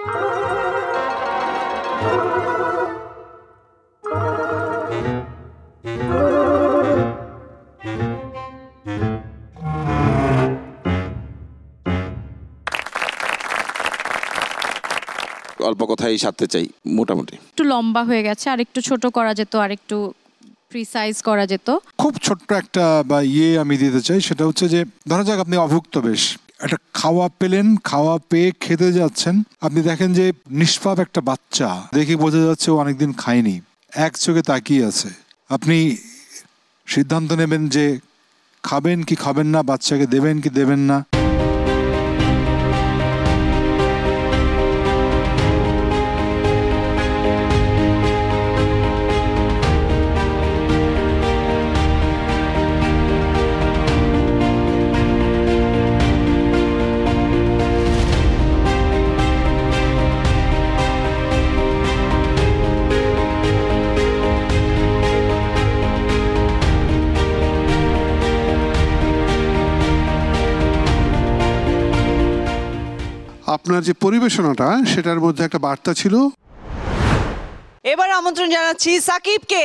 অল্প কথাই সারতে চাই, মোটামুটি একটু লম্বা হয়ে গেছে, আর একটু ছোট করা যেত, আর একটু প্রিসাইজ করা যেত। খুব ছোট্ট একটা বা আমি দিতে চাই, সেটা হচ্ছে যে ধরা যাক আপনি অভুক্ত বেশ একটা খাওয়া পেলেন, খাওয়া পেয়ে খেতে যাচ্ছেন, আপনি দেখেন যে নিষ্পাপ একটা বাচ্চা, দেখে বোঝা যাচ্ছে ও অনেকদিন খায়নি, এক চোখে তাকিয়ে আছে। আপনি সিদ্ধান্ত নেবেন যে খাবেন কি খাবেন না, বাচ্চাকে দেবেন কি দেবেন না। আপনার যে পরিবেশনাটা সেটার মধ্যে একটা বার্তা ছিল। এবার আমন্ত্রণ জানাচ্ছি সাকিবকে।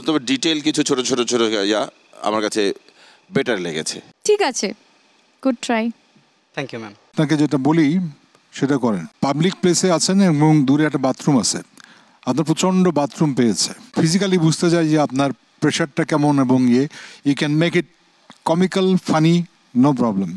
তবে ডিটেল কিছু ছোট ছোট ছোট আমার কাছে বেটার লেগেছে। ঠিক আছে, good try. Thank you ma'am. আপনাকে যেটা বলি সেটা করেন। পাবলিক প্লেসে আছেন এবং দূরে একটা বাথরুম আছে, আপনার প্রচণ্ড বাথরুম পেয়েছে, ফিজিক্যালি বুঝতে যায় যে আপনার প্রেশারটা কেমন এবং you can make it comical, funny, no problem.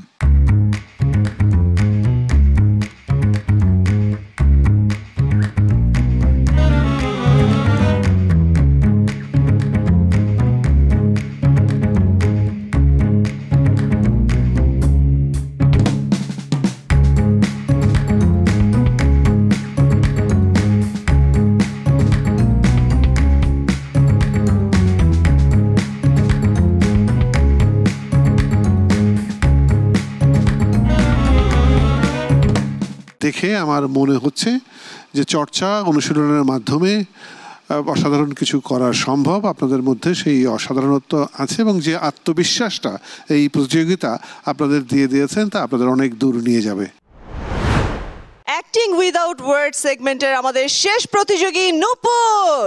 দেখে আমার মনে হচ্ছে যে চর্চা অনুশীলনের মাধ্যমে অসাধারণ কিছু করা সম্ভব। আপনাদের মধ্যে সেই অসাধারণত্ব আছে এবং যে আত্মবিশ্বাসটা এই প্রতিযোগিতা আপনাদের দিয়ে দিয়েছেন তা আপনাদের অনেক দূর নিয়ে যাবে। অ্যাক্টিং উইদাউট ওয়ার্ড সেগমেন্টের আমাদের শেষ প্রতিযোগী নূপুর।